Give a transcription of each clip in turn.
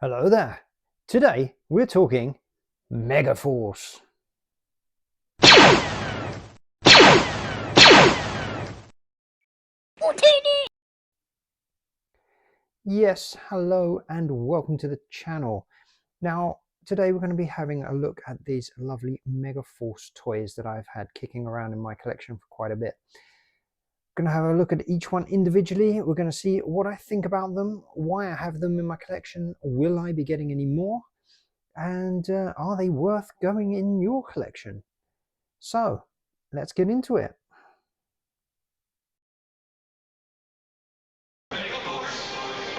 Hello there. Today we're talking MegaForce. Yes, hello and welcome to the channel. Now, today we're going to be having a look at these lovely MegaForce toys that I've had kicking around in my collection for quite a bit. Going to have a look at each one individually. We're going to see what I think about them, why I have them in my collection, will I be getting any more, and are they worth going in your collection? So, let's get into it.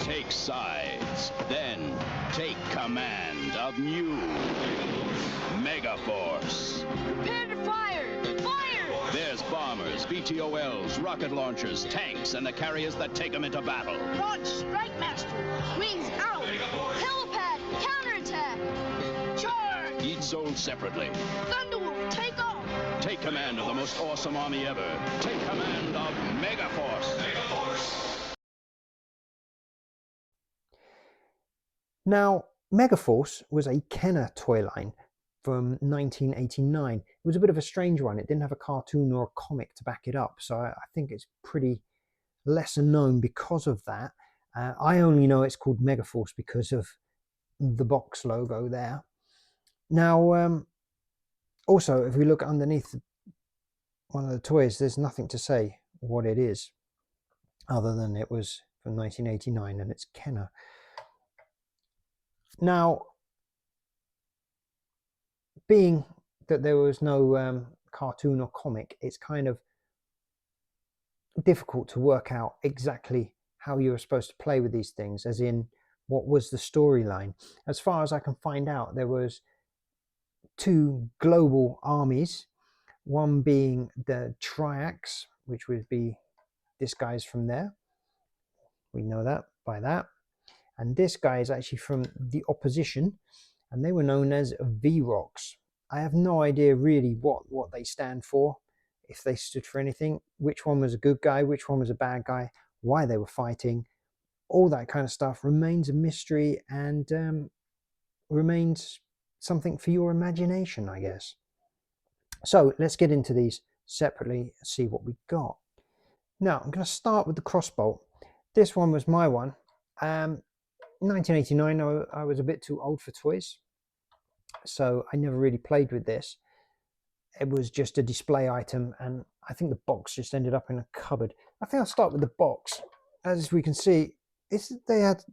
Take sides, then take command of new MegaForce. Prepare to fire! Fire! There's bombers, BTOLs, rocket launchers, tanks, and the carriers that take them into battle. Launch Strike Master! Wings out! Helipad! Counterattack! Charge! Each sold separately. Thunderwolf, take off! Take command of the most awesome army ever. Take command of MegaForce. Now, MegaForce was a Kenner toy line from 1989. It was a bit of a strange one. It didn't have a cartoon or a comic to back it up, so I think it's pretty lesser known because of that. I only know it's called MegaForce because of the box logo there. Now, also, if we look underneath one of the toys, there's nothing to say what it is, other than it was from 1989 and it's Kenner. Now, being that there was no cartoon or comic, it's kind of difficult to work out exactly how you were supposed to play with these things, as in what was the storyline. As far as I can find out, there was two global armies, one being the Triax, which would be this guy's from there. We know that by that. And this guy is actually from the opposition, and they were known as V-Rocks. I have no idea really what they stand for, if they stood for anything, which one was a good guy, which one was a bad guy, why they were fighting. All that kind of stuff remains a mystery and remains something for your imagination, I guess. So let's get into these separately and see what we got. Now, I'm going to start with the crossbolt. This one was my one. 1989, I was a bit too old for toys, so I never really played with this. It was just a display item, and I think the box just ended up in a cupboard. I think I'll start with the box. As we can see, they had,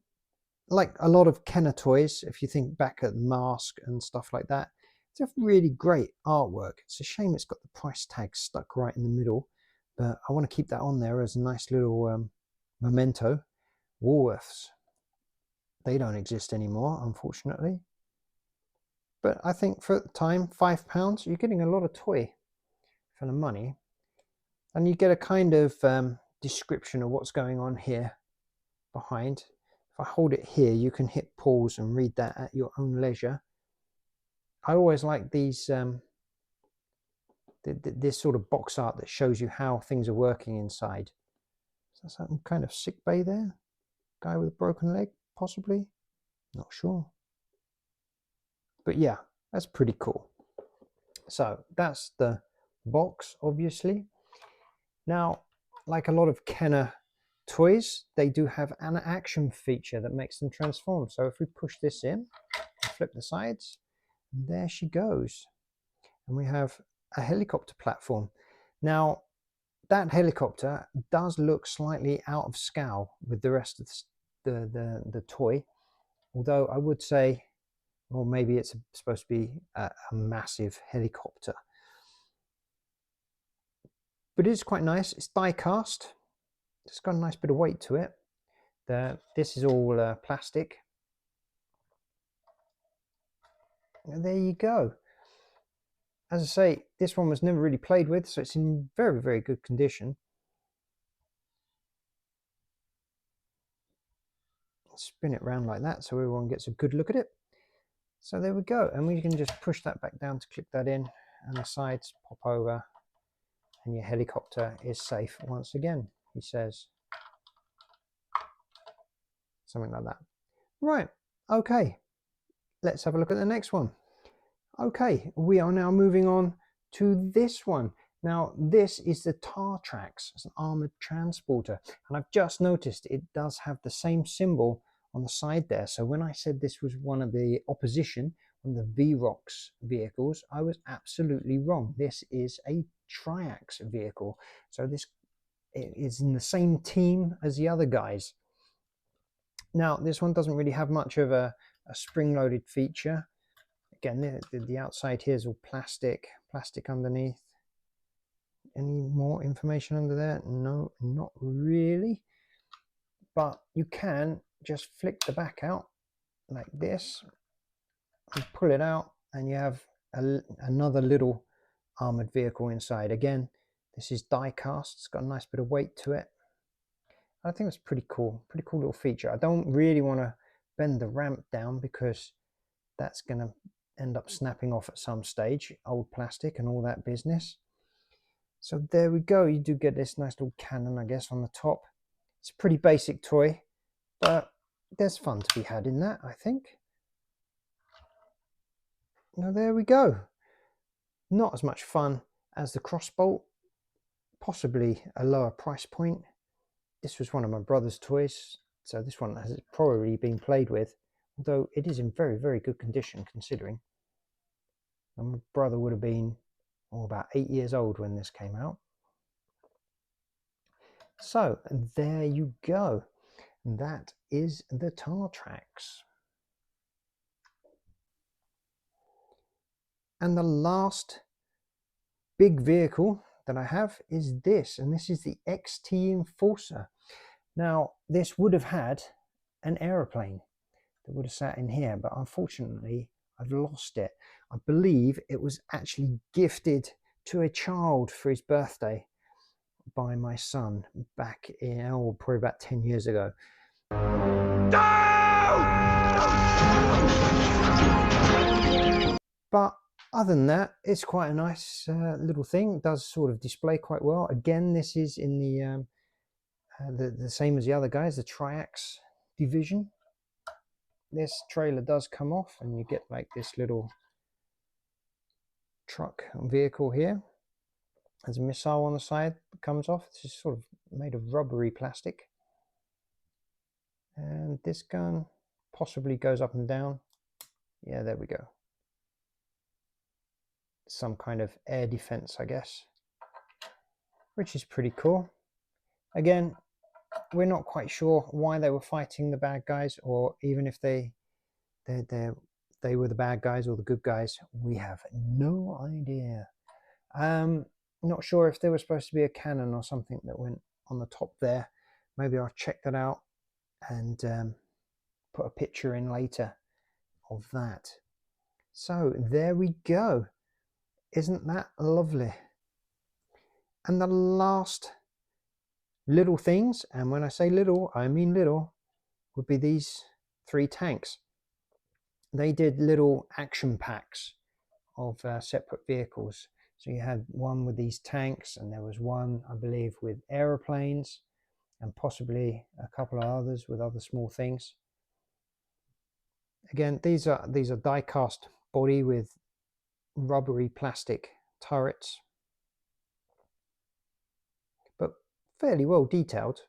like a lot of Kenner toys, if you think back at Mask and stuff like that, it's a really great artwork. It's a shame it's got the price tag stuck right in the middle, but I want to keep that on there as a nice little memento. Woolworths. They don't exist anymore, unfortunately. But I think for the time, £5, you're getting a lot of toy for the money. And you get a kind of description of what's going on here behind. If I hold it here, you can hit pause and read that at your own leisure. I always like these, this sort of box art that shows you how things are working inside. Is that some kind of sick bay there? Guy with a broken leg? Possibly, not sure, but yeah, that's pretty cool. So that's the box, obviously. Now, like a lot of Kenner toys, they do have an action feature that makes them transform. So if we push this in, flip the sides, and there she goes, and we have a helicopter platform. Now, that helicopter does look slightly out of scale with the rest of the toy, although I would say, or maybe it's supposed to be a massive helicopter, but it is quite nice. It's die cast. It's got a nice bit of weight to it. This is all plastic, and there you go. As I say, this one was never really played with, so it's in very, very good condition. Spin it around like that so everyone gets a good look at it. So there we go, and we can just push that back down to click that in, and the sides pop over, and your helicopter is safe once again, he says. Something like that. Right, Okay, let's have a look at the next one. Okay, we are now moving on to this one. Now, this is the Tartrax. It's an armored transporter. And I've just noticed it does have the same symbol on the side there. So when I said this was one of the opposition, one of the VROX vehicles, I was absolutely wrong. This is a Triax vehicle. So this is in the same team as the other guys. Now, this one doesn't really have much of a spring-loaded feature. Again, the outside here is all plastic underneath. Any more information under there? No, not really. But you can just flick the back out like this and pull it out, and you have another little armored vehicle inside. Again, this is die cast. It's got a nice bit of weight to it. I think it's pretty cool little feature. I don't really want to bend the ramp down because that's going to end up snapping off at some stage, old plastic and all that business. So there we go. You do get this nice little cannon, I guess, on the top. It's a pretty basic toy, but there's fun to be had in that, I think. Now there we go. Not as much fun as the crossbolt, possibly a lower price point. This was one of my brother's toys, so this one has probably been played with, although it is in very, very good condition considering. And my brother would have been about 8 years old when this came out. So there you go. That is the Tartrax. And the last big vehicle that I have is this, and this is the XT Enforcer. Now, this would have had an aeroplane that would have sat in here, but unfortunately I've lost it. I believe it was actually gifted to a child for his birthday by my son back in, probably about 10 years ago. But other than that, it's quite a nice little thing. It does sort of display quite well. Again, this is in the same as the other guys, the Triax division. This trailer does come off and you get like this little truck vehicle here. There's a missile on the side that comes off. This is sort of made of rubbery plastic. And this gun possibly goes up and down. Yeah, there we go. Some kind of air defense, I guess, which is pretty cool. Again, we're not quite sure why they were fighting the bad guys, or even if they were the bad guys or the good guys. We have no idea. Not sure if there was supposed to be a cannon or something that went on the top there. Maybe I'll check that out and put a picture in later of that. So there we go. Isn't that lovely? And the last little things, and when I say little, I mean little, would be these 3 tanks. They did little action packs of separate vehicles. So you had one with these tanks, and there was one, I believe, with aeroplanes, and possibly a couple of others with other small things. Again, these are die cast body with rubbery plastic turrets, but fairly well detailed.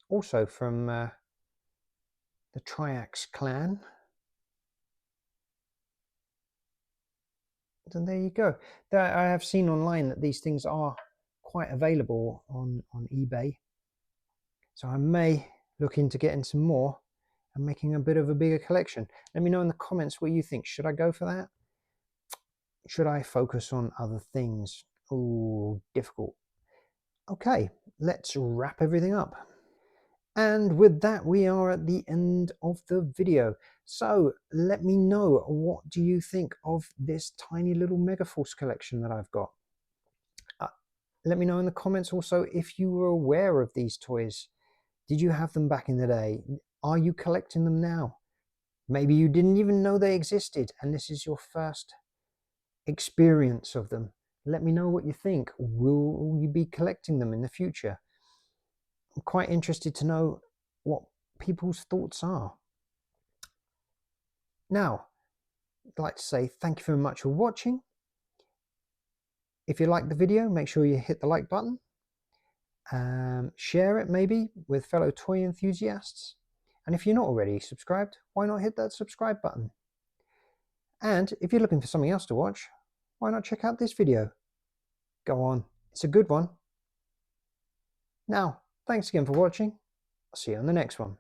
Also from the Triax clan. And there you go. I have seen online that these things are quite available on eBay. So I may look into getting some more and making a bit of a bigger collection. Let me know in the comments what you think. Should I go for that? Should I focus on other things? Oh, difficult. Okay, let's wrap everything up. And with that, we are at the end of the video. So let me know, what do you think of this tiny little MegaForce collection that I've got? Let me know in the comments also if you were aware of these toys. Did you have them back in the day? Are you collecting them now? Maybe you didn't even know they existed and this is your first experience of them. Let me know what you think. Will you be collecting them in the future? I'm quite interested to know what people's thoughts are. Now, I'd like to say thank you very much for watching. If you liked the video, make sure you hit the like button. Share it maybe with fellow toy enthusiasts. And if you're not already subscribed, why not hit that subscribe button? And if you're looking for something else to watch, why not check out this video? Go on, it's a good one. Now, thanks again for watching. I'll see you on the next one.